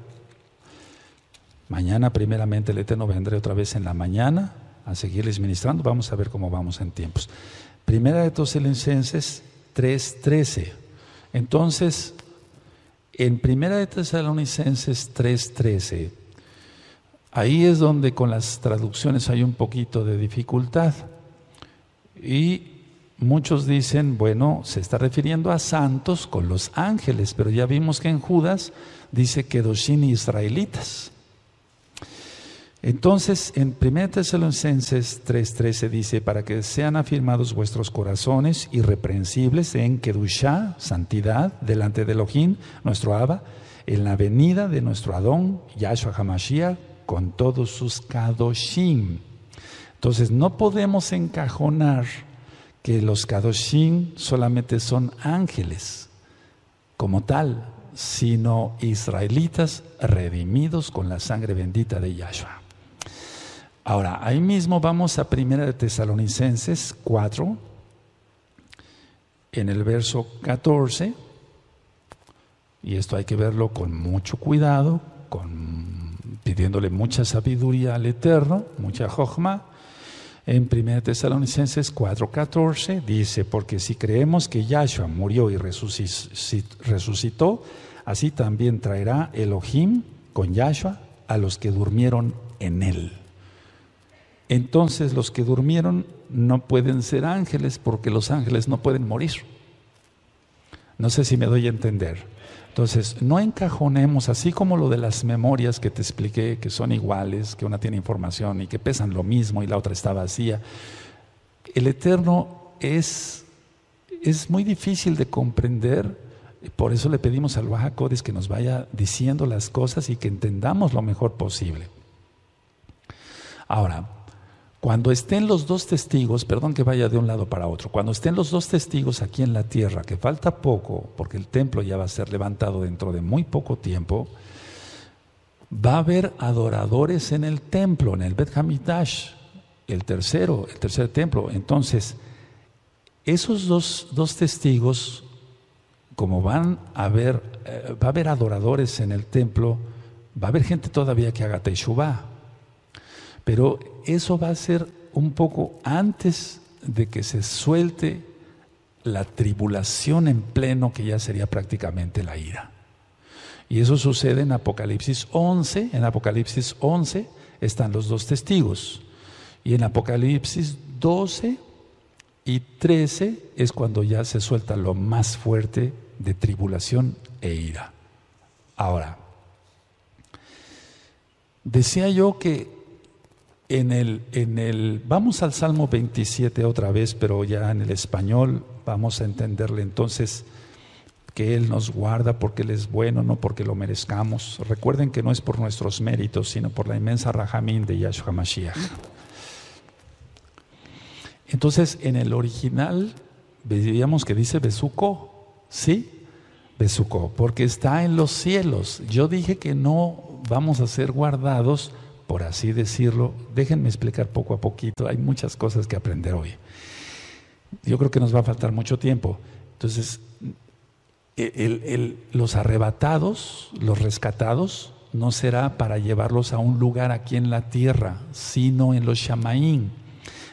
Mañana primeramente el Eterno vendré otra vez en la mañana a seguirles ministrando. Vamos a ver cómo vamos en tiempos. Primera de Tesalonicenses 3:13. Entonces, en Primera de Tesalonicenses 3:13, ahí es donde con las traducciones hay un poquito de dificultad. Y muchos dicen, bueno, se está refiriendo a santos con los ángeles, pero ya vimos que en Judas dice Kedoshim israelitas. Entonces, en 1 Tesalonicenses 3:13 dice, para que sean afirmados vuestros corazones irreprensibles en Kedushá, santidad, delante de Elohim, nuestro Abba, en la venida de nuestro Adón, Yahshua HaMashiach, con todos sus Kadoshim. Entonces, no podemos encajonar que los Kadoshim solamente son ángeles, como tal, sino israelitas redimidos con la sangre bendita de Yahshua. Ahora, ahí mismo vamos a 1 de Tesalonicenses 4, en el verso 14, y esto hay que verlo con mucho cuidado, pidiéndole mucha sabiduría al Eterno, mucha jochma. En 1 Tesalonicenses 4:14 dice, porque si creemos que Yahshua murió y resucitó, así también traerá Elohim con Yahshua a los que durmieron en él. Entonces los que durmieron no pueden ser ángeles porque los ángeles no pueden morir. No sé si me doy a entender. Entonces, no encajonemos, así como lo de las memorias que te expliqué, que son iguales, que una tiene información y que pesan lo mismo y la otra está vacía. El Eterno es muy difícil de comprender, por eso le pedimos al Ruach HaKodesh que nos vaya diciendo las cosas y que entendamos lo mejor posible. Ahora, cuando estén los dos testigos, perdón que vaya de un lado para otro, cuando estén los dos testigos aquí en la tierra, que falta poco, porque el templo ya va a ser levantado dentro de muy poco tiempo, va a haber adoradores en el templo, en el Bet Hamikdash, el tercer templo. Entonces, esos dos testigos, como va a haber adoradores en el templo, va a haber gente todavía que haga Teshuvah. Pero eso va a ser un poco antes de que se suelte la tribulación en pleno, que ya sería prácticamente la ira. Y eso sucede en Apocalipsis 11. En Apocalipsis 11 están los dos testigos. Y en Apocalipsis 12 y 13 es cuando ya se suelta lo más fuerte de tribulación e ira. Ahora, decía yo que vamos al Salmo 27 otra vez, pero ya en el español vamos a entenderle entonces que Él nos guarda porque Él es bueno, no porque lo merezcamos. Recuerden que no es por nuestros méritos, sino por la inmensa Rahamim de Yahshua Mashiach. Entonces, en el original veíamos que dice Besuko, ¿sí? Besuko, porque está en los cielos. Yo dije que no vamos a ser guardados, por así decirlo. Déjenme explicar poco a poquito, hay muchas cosas que aprender hoy. Yo creo que nos va a faltar mucho tiempo. Entonces, los arrebatados, los rescatados, no será para llevarlos a un lugar aquí en la tierra, sino en los Shamaim.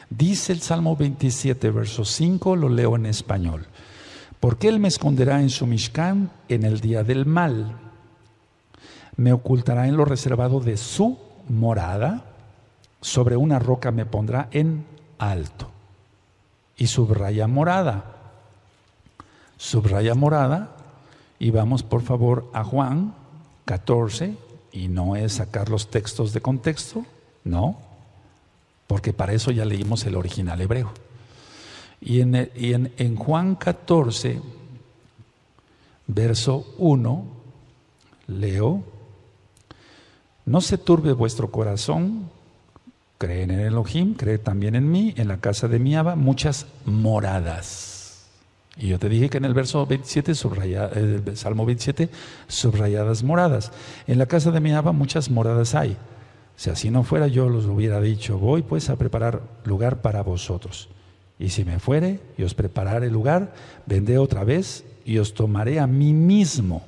Dice el Salmo 27, verso 5, lo leo en español. Porque Él me esconderá en su Mishkan en el día del mal. Me ocultará en lo reservado de su morada, sobre una roca me pondrá en alto. Y subraya morada, y vamos por favor a Juan 14, y no es sacar los textos de contexto, no, porque para eso ya leímos el original hebreo. Y en Juan 14, verso 1, leo: no se turbe vuestro corazón, creen en Elohim, cree también en mí, en la casa de mi Abba muchas moradas. Y yo te dije que en el verso 27, el Salmo 27, subrayadas moradas. En la casa de mi Abba muchas moradas hay. Si así no fuera, yo los hubiera dicho: voy pues a preparar lugar para vosotros. Y si me fuere y os prepararé lugar, vendré otra vez y os tomaré a mí mismo,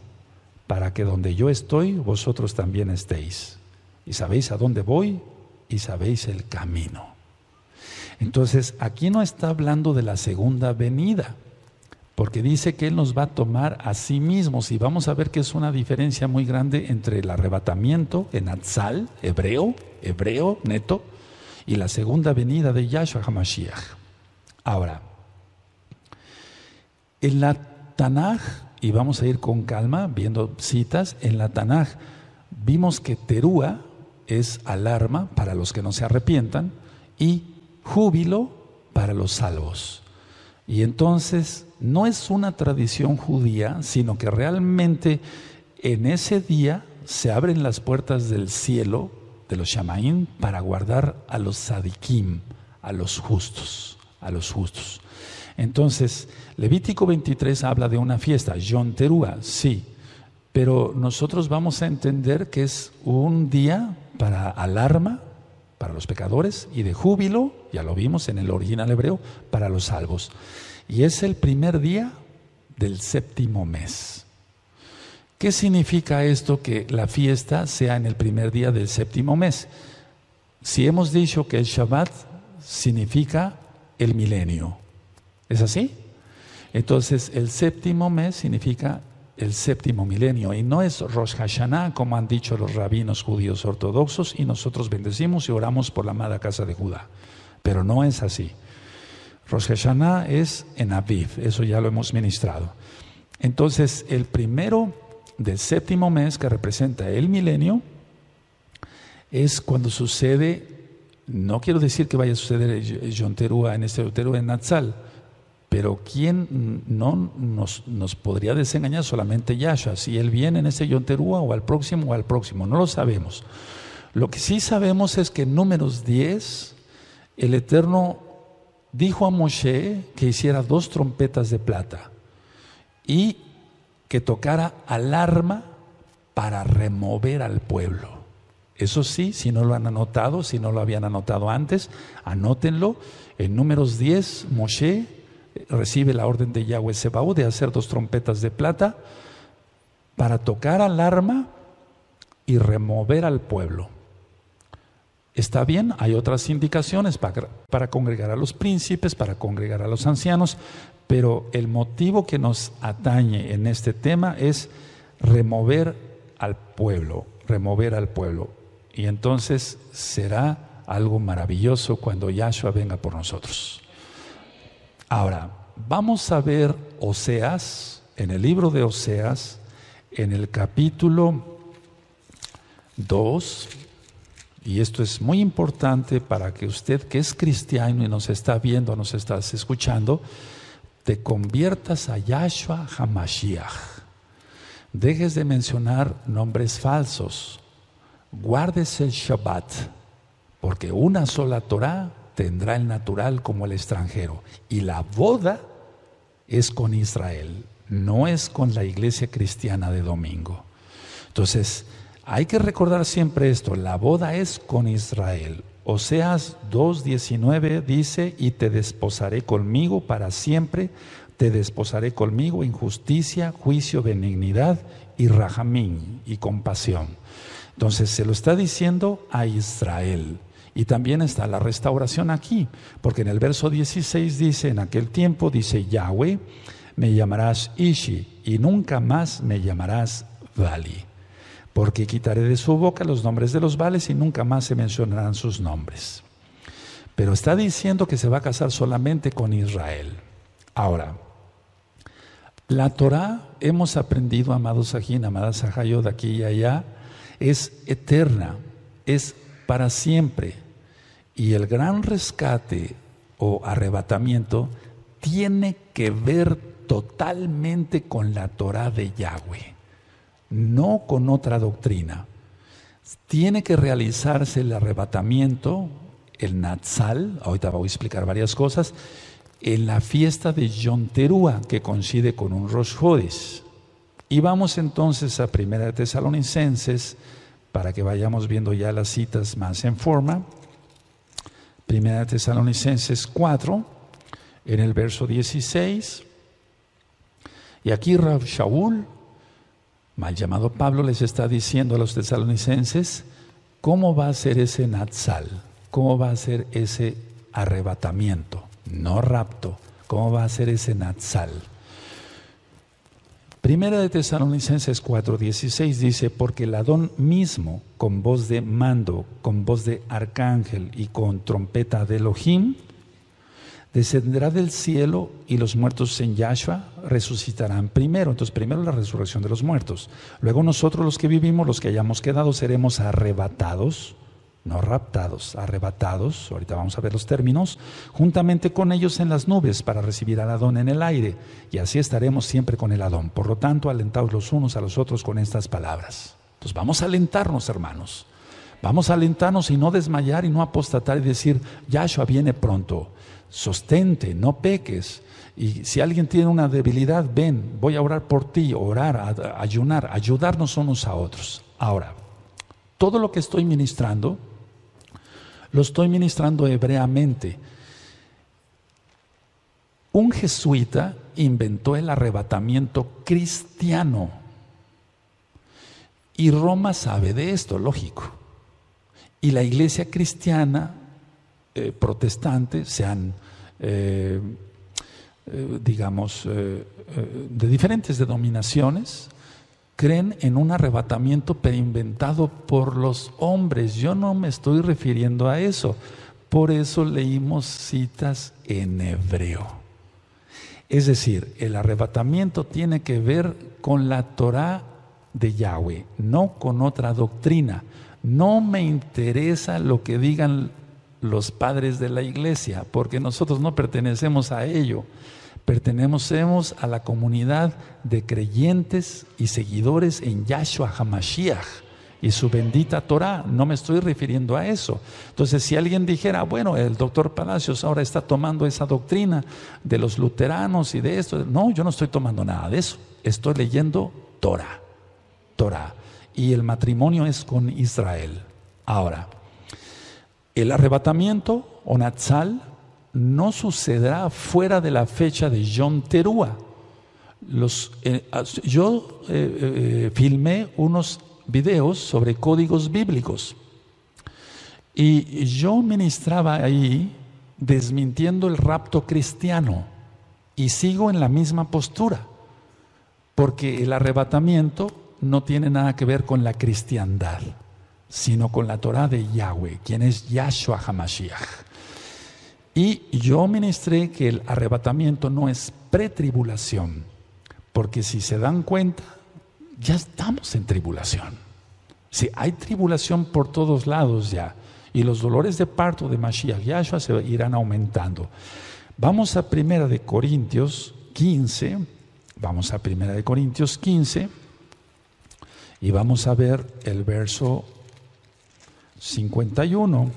para que donde yo estoy, vosotros también estéis. Y sabéis a dónde voy y sabéis el camino. Entonces, aquí no está hablando de la segunda venida, porque dice que Él nos va a tomar a sí mismos. Y vamos a ver que es una diferencia muy grande entre el arrebatamiento en Atzal, hebreo neto, y la segunda venida de Yahshua HaMashiach. Ahora, en la Tanaj, y vamos a ir con calma viendo citas, en la Tanaj vimos que terúa es alarma para los que no se arrepientan y júbilo para los salvos. Y entonces no es una tradición judía, sino que realmente en ese día se abren las puertas del cielo de los Shamaim para guardar a los Sadikim, a los justos. Entonces, Levítico 23 habla de una fiesta, Yom Teruah, sí, pero nosotros vamos a entender que es un día para alarma para los pecadores y de júbilo, ya lo vimos en el original hebreo, para los salvos. Y es el primer día del séptimo mes. ¿Qué significa esto, que la fiesta sea en el primer día del séptimo mes? Si hemos dicho que el Shabbat significa el milenio, ¿es así? Entonces el séptimo mes significa el séptimo milenio, y no es Rosh Hashanah como han dicho los rabinos judíos ortodoxos, y nosotros bendecimos y oramos por la amada casa de Judá, pero no es así. Rosh Hashanah es en Aviv, eso ya lo hemos ministrado. Entonces, el primero del séptimo mes, que representa el milenio, es cuando sucede, no quiero decir que vaya a suceder Yom Teruah en este Yom Teruah en Natsal, pero ¿quién no nos podría desengañar? Solamente Yahshua, si Él viene en ese Yom Teruah o al próximo, no lo sabemos. Lo que sí sabemos es que en Números 10, el Eterno dijo a Moshe que hiciera 2 trompetas de plata y que tocara alarma para remover al pueblo. Eso sí, si no lo han anotado, si no lo habían anotado antes, anótenlo. En Números 10, Moshe recibe la orden de Yahweh Sebaot de hacer 2 trompetas de plata para tocar alarma y remover al pueblo. Está bien, hay otras indicaciones para congregar a los príncipes, para congregar a los ancianos, pero el motivo que nos atañe en este tema es remover al pueblo, Y entonces será algo maravilloso cuando Yahshua venga por nosotros. Ahora, vamos a ver Oseas, en el libro de Oseas, en el capítulo 2, y esto es muy importante para que usted, que es cristiano y nos está viendo, nos está escuchando, te conviertas a Yahshua HaMashiach. Dejes de mencionar nombres falsos. Guardes el Shabbat, porque una sola Torah tendrá el natural como el extranjero. Y la boda es con Israel, no es con la iglesia cristiana de domingo. Entonces, hay que recordar siempre esto, la boda es con Israel. Oseas 2:19 dice, y te desposaré conmigo para siempre, te desposaré conmigo en justicia, juicio, benignidad y rajamín, y compasión. Entonces se lo está diciendo a Israel. Y también está la restauración aquí, porque en el verso 16 dice, en aquel tiempo dice Yahweh, me llamarás Ishi y nunca más me llamarás Vali, porque quitaré de su boca los nombres de los Vales y nunca más se mencionarán sus nombres. Pero está diciendo que se va a casar solamente con Israel. Ahora, la Torah, hemos aprendido, amados Sajín, amadas Sajayot, de aquí y allá, es eterna, es para siempre. Y el gran rescate o arrebatamiento tiene que ver totalmente con la Torah de Yahweh, no con otra doctrina. Tiene que realizarse el arrebatamiento, el Natsal, ahorita voy a explicar varias cosas, en la fiesta de Yom Teruah, que coincide con un Rosh Hodesh. Y vamos entonces a 1 Tesalonicenses, para que vayamos viendo ya las citas más en forma. 1 Tesalonicenses 4, en el verso 16. Y aquí Rav Shaul, mal llamado Pablo, les está diciendo a los tesalonicenses cómo va a ser ese Natsal, cómo va a ser ese arrebatamiento, no rapto, cómo va a ser ese Natsal. Primera de Tesalonicenses 4:16 dice, porque el Adón mismo, con voz de mando, con voz de arcángel y con trompeta de Elohim, descenderá del cielo y los muertos en Yahshua resucitarán primero. Entonces, primero la resurrección de los muertos. Luego nosotros los que vivimos, los que hayamos quedado, seremos arrebatados, no raptados, arrebatados, ahorita vamos a ver los términos, juntamente con ellos en las nubes para recibir al Adón en el aire, y así estaremos siempre con el Adón. Por lo tanto, alentaos los unos a los otros con estas palabras. Entonces vamos a alentarnos, hermanos, vamos a alentarnos y no desmayar y no apostatar y decir, Yahshua viene pronto, sostente, no peques. Y si alguien tiene una debilidad, ven, voy a orar por ti, orar, ayunar, ayudarnos unos a otros. Ahora, todo lo que estoy ministrando, lo estoy ministrando hebreamente. Un jesuita inventó el arrebatamiento cristiano. Y Roma sabe de esto, lógico. Y la iglesia cristiana, protestante, se han de diferentes denominaciones, creen en un arrebatamiento pero inventado por los hombres. Yo no me estoy refiriendo a eso. Por eso leímos citas en hebreo. Es decir, el arrebatamiento tiene que ver con la Torá de Yahweh, no con otra doctrina. No me interesa lo que digan los padres de la iglesia, porque nosotros no pertenecemos a ello. Pertenecemos a la comunidad de creyentes y seguidores en Yahshua HaMashiach y su bendita Torah. No me estoy refiriendo a eso. Entonces, si alguien dijera, bueno, el doctor Palacios ahora está tomando esa doctrina de los luteranos y de esto. No, yo no estoy tomando nada de eso. Estoy leyendo Torah. Y el matrimonio es con Israel. Ahora, el arrebatamiento o Natsal no sucederá fuera de la fecha de Yom Teruah. Yo filmé unos videos sobre códigos bíblicos y yo ministraba ahí desmintiendo el rapto cristiano y sigo en la misma postura, porque el arrebatamiento no tiene nada que ver con la cristiandad, sino con la Torah de Yahweh, quien es Yahshua HaMashiach. Y yo ministré que el arrebatamiento no es pretribulación, porque si se dan cuenta, ya estamos en tribulación. Sí, hay tribulación por todos lados ya, y los dolores de parto de Mashiach Yahshua se irán aumentando. Vamos a 1 Corintios 15, y vamos a ver el verso 51.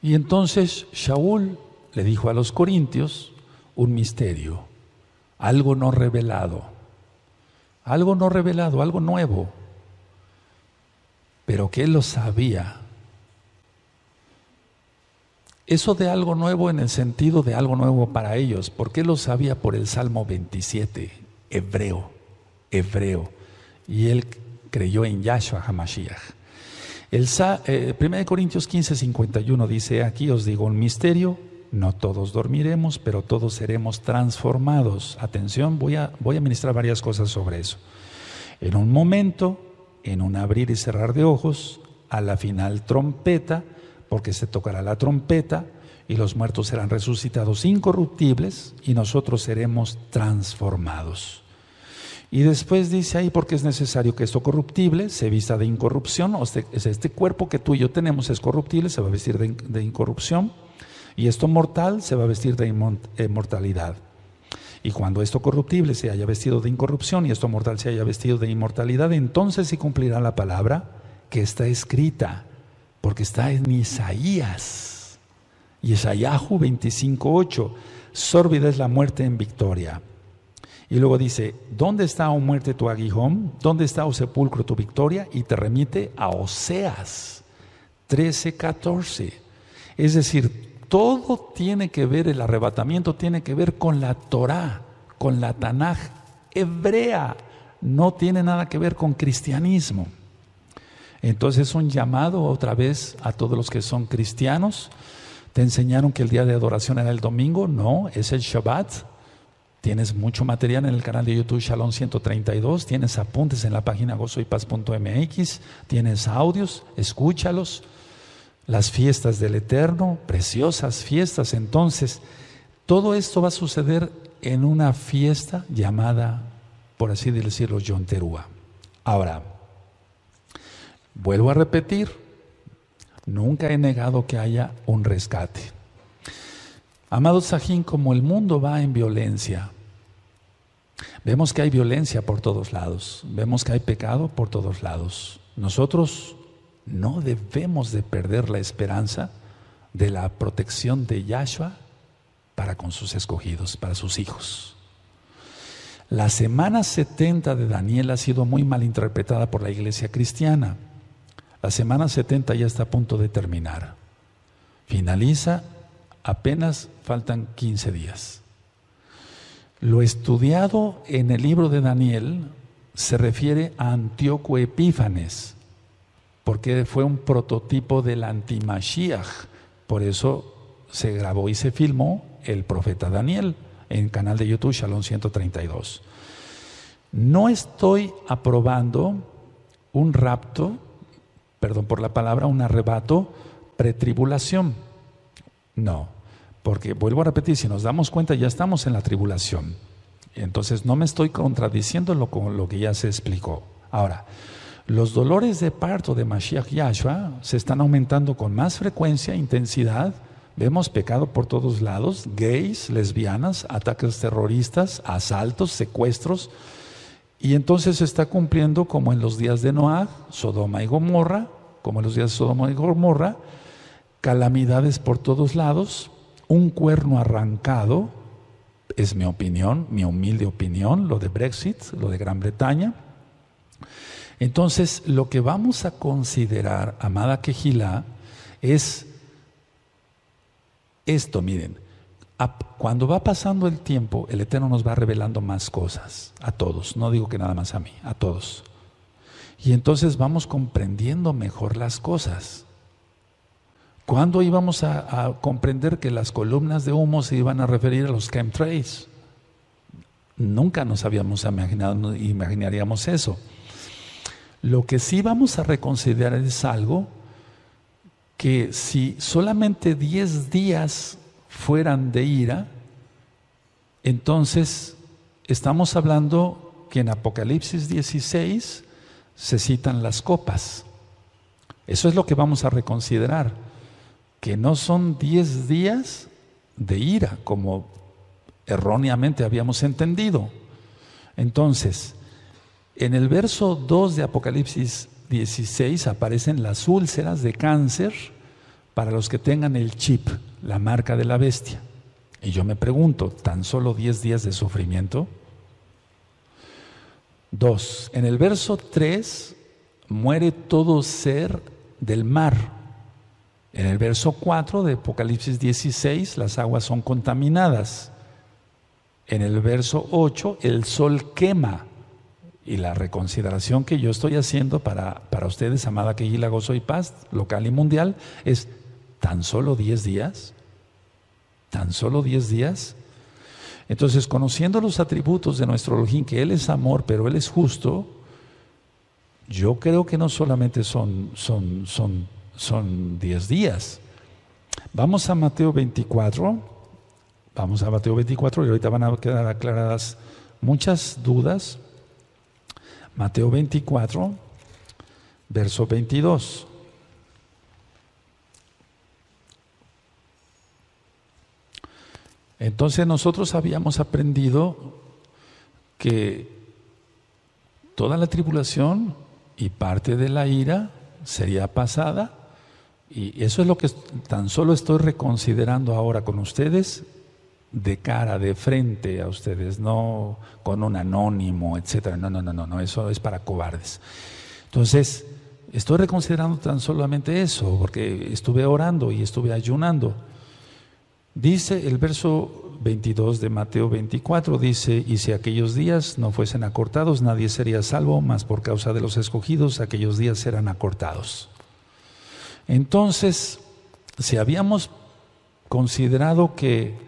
Y entonces Shaul le dijo a los corintios un misterio, algo no revelado, algo nuevo, pero que él lo sabía. Eso de algo nuevo en el sentido de algo nuevo para ellos, porque él lo sabía por el Salmo 27, hebreo, y él creyó en Yahshua HaMashiach. 1 Corintios 15, 51 dice, aquí os digo un misterio, no todos dormiremos, pero todos seremos transformados. Atención, voy a ministrar varias cosas sobre eso. En un momento, en un abrir y cerrar de ojos, a la final trompeta, porque se tocará la trompeta, y los muertos serán resucitados incorruptibles, y nosotros seremos transformados. Y después dice ahí, porque es necesario que esto corruptible se vista de incorrupción. Este cuerpo que tú y yo tenemos es corruptible, se va a vestir de incorrupción. Y esto mortal se va a vestir de inmortalidad. Y cuando esto corruptible se haya vestido de incorrupción y esto mortal se haya vestido de inmortalidad, entonces se cumplirá la palabra que está escrita, porque está en Isaías. Yeshayahu 25:8. Sórbida es la muerte en victoria. Y luego dice, ¿dónde está, oh muerte, tu aguijón? ¿Dónde está, oh sepulcro, tu victoria? Y te remite a Oseas 13:14. Es decir, todo tiene que ver, el arrebatamiento tiene que ver con la Torá, con la Tanaj hebrea. No tiene nada que ver con cristianismo. Entonces es un llamado otra vez a todos los que son cristianos. ¿Te enseñaron que el día de adoración era el domingo? No, es el Shabbat. Tienes mucho material en el canal de YouTube Shalom 132, tienes apuntes en la página gozoypaz.mx, tienes audios, escúchalos. Las fiestas del Eterno, preciosas fiestas. Entonces, todo esto va a suceder en una fiesta llamada, por así decirlo, Yom Teruah. Ahora, vuelvo a repetir, nunca he negado que haya un rescate. Amados Sajín, como el mundo va en violencia, vemos que hay violencia por todos lados, vemos que hay pecado por todos lados. Nosotros no debemos de perder la esperanza de la protección de Yahshua para con sus escogidos, para sus hijos. La semana 70 de Daniel ha sido muy mal interpretada por la iglesia cristiana. La semana 70 ya está a punto de terminar. Finaliza, apenas faltan 15 días. Lo estudiado en el libro de Daniel se refiere a Antíoco Epífanes, porque fue un prototipo del antimashiach. Por eso se grabó y se filmó el profeta Daniel en el canal de YouTube Shalom 132. No estoy aprobando un rapto, perdón por la palabra, un arrebato pretribulación. No, porque vuelvo a repetir, si nos damos cuenta ya estamos en la tribulación. Entonces no me estoy contradiciendo con lo que ya se explicó. Ahora, los dolores de parto de Mashiach Yahshua se están aumentando con más frecuencia, intensidad. Vemos pecado por todos lados, gays, lesbianas, ataques terroristas, asaltos, secuestros. Y entonces se está cumpliendo como en los días de Noah, Sodoma y Gomorra, como en los días de Sodoma y Gomorra, calamidades por todos lados, un cuerno arrancado, es mi opinión, mi humilde opinión, lo de Brexit, lo de Gran Bretaña. Entonces, lo que vamos a considerar, amada Kehilá, es esto, miren, cuando va pasando el tiempo, el Eterno nos va revelando más cosas, a todos, no digo que nada más a mí, a todos. Y entonces vamos comprendiendo mejor las cosas. ¿Cuándo íbamos a comprender que las columnas de humo se iban a referir a los chemtrails? Nunca nos habíamos imaginado, imaginaríamos eso. Lo que sí vamos a reconsiderar es algo que si solamente 10 días fueran de ira, entonces estamos hablando que en Apocalipsis 16 se citan las copas. Eso es lo que vamos a reconsiderar, que no son 10 días de ira, como erróneamente habíamos entendido. Entonces, en el verso 2 de Apocalipsis 16 aparecen las úlceras de cáncer para los que tengan el chip, la marca de la bestia. Y yo me pregunto, ¿tan solo 10 días de sufrimiento? 2. En el verso 3, muere todo ser del mar. En el verso 4 de Apocalipsis 16, las aguas son contaminadas. En el verso 8, el sol quema. Y la reconsideración que yo estoy haciendo para ustedes, amada Kehilá, gozo y paz, local y mundial, es ¿tan solo 10 días? ¿Tan solo 10 días? Entonces, conociendo los atributos de nuestro Elohim, que Él es amor, pero Él es justo, yo creo que no solamente son 10 días. Vamos a Mateo 24, y ahorita van a quedar aclaradas muchas dudas. Mateo 24, verso 22. Entonces nosotros habíamos aprendido que toda la tribulación y parte de la ira sería pasada, y eso es lo que tan solo estoy reconsiderando ahora con ustedes, de cara, de frente a ustedes, no con un anónimo, etcétera. No, eso es para cobardes. Entonces, estoy reconsiderando tan solamente eso, porque estuve orando y estuve ayunando. Dice el verso 22 de Mateo 24, dice: y si aquellos días no fuesen acortados, nadie sería salvo, mas por causa de los escogidos, aquellos días serán acortados. Entonces, si habíamos considerado que